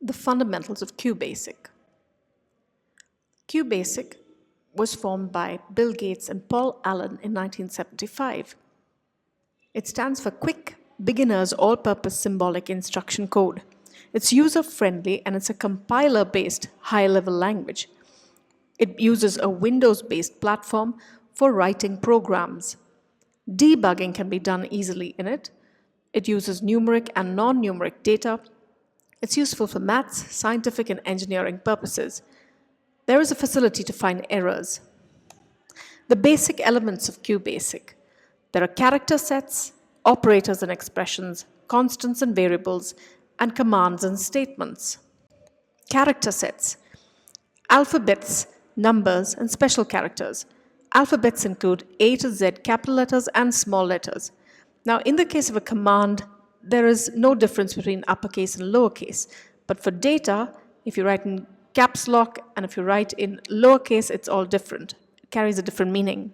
The fundamentals of QBASIC. QBASIC was formed by Bill Gates and Paul Allen in 1975. It stands for Quick Beginner's All-Purpose Symbolic Instruction Code. It's user-friendly and it's a compiler-based high-level language. It uses a Windows-based platform for writing programs. Debugging can be done easily in it. It uses numeric and non-numeric data. It's useful for maths, scientific, and engineering purposes. There is a facility to find errors. The basic elements of QBASIC. There are character sets, operators and expressions, constants and variables, and commands and statements. Character sets. Alphabets, numbers, and special characters. Alphabets include A to Z capital letters and small letters. Now, in the case of a command, there is no difference between uppercase and lowercase. But for data, if you write in caps lock and if you write in lowercase, it's all different. It carries a different meaning.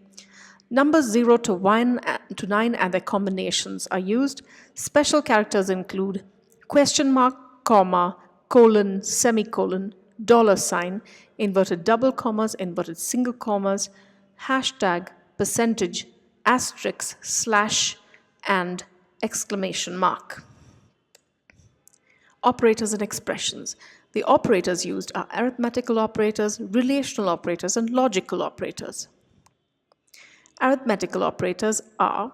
Numbers 0 to 1 to 9 and their combinations are used. Special characters include question mark, comma, colon, semicolon, dollar sign, inverted double commas, inverted single commas, hashtag, percentage, asterisk, slash, and exclamation mark. Operators and expressions. The operators used are arithmetical operators, relational operators, and logical operators. Arithmetical operators are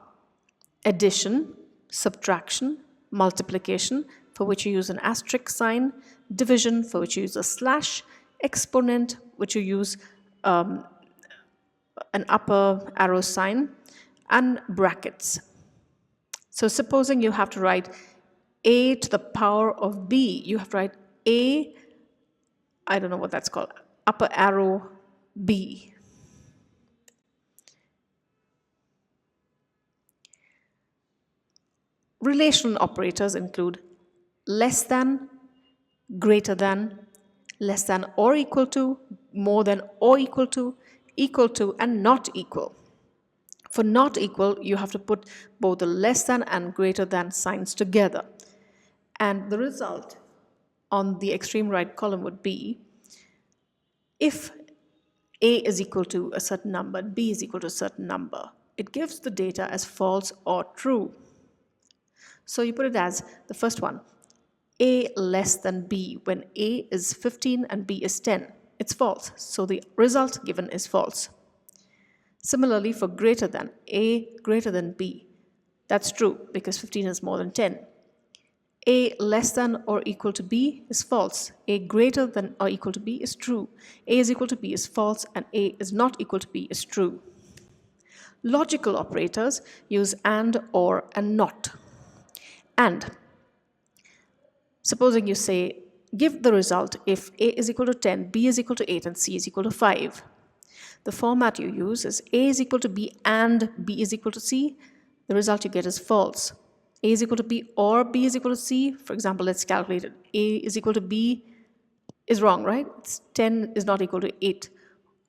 addition, subtraction, multiplication, for which you use an asterisk sign, division, for which you use a slash, exponent, which you use an upper arrow sign, and brackets. So supposing you have to write a to the power of b, you have to write a, I don't know what that's called, upper arrow b. Relational operators include less than, greater than, less than or equal to, more than or equal to, and not equal. For not equal, you have to put both the less than and greater than signs together. And the result on the extreme right column would be if A is equal to a certain number, B is equal to a certain number, it gives the data as false or true. So you put it as the first one, A less than B, when A is 15 and B is 10. It's false, so the result given is false. Similarly, for greater than, A greater than B, that's true because 15 is more than 10. A less than or equal to B is false. A greater than or equal to B is true. A is equal to B is false, and A is not equal to B is true. Logical operators use and, or, and not. And supposing you say, give the result if A is equal to 10, B is equal to 8, and C is equal to 5. The format you use is A is equal to B and B is equal to C. The result you get is false. A is equal to B or B is equal to C. For example, let's calculate it. A is equal to B is wrong, right? 10 is not equal to 8.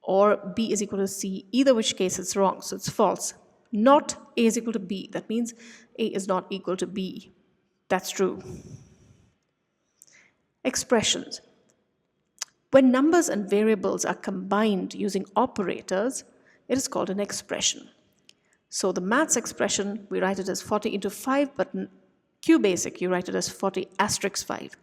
Or B is equal to C. Either which case it's wrong, so it's false. Not A is equal to B. That means A is not equal to B. That's true. Expressions. When numbers and variables are combined using operators, it is called an expression. So the maths expression, we write it as 40 into 5, but in QBASIC, you write it as 40 asterisk 5.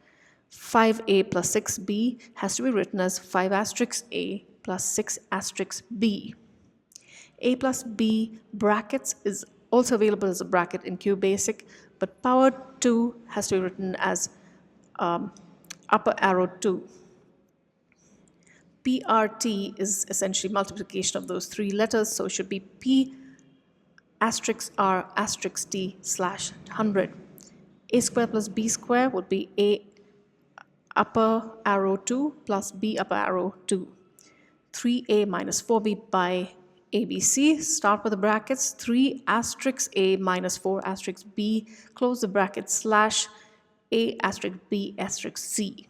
5a plus 6b has to be written as 5 asterisk a plus 6 asterisk b. A plus b brackets is also available as a bracket in QBASIC, but power 2 has to be written as upper arrow 2. PRT is essentially multiplication of those 3 letters, so it should be P asterisk R asterisk T slash 100. A square plus B square would be A upper arrow 2 plus B upper arrow 2. 3A minus 4B by ABC, start with the brackets, 3 asterisk A minus 4 asterisk B, close the bracket, slash A asterisk B asterisk C.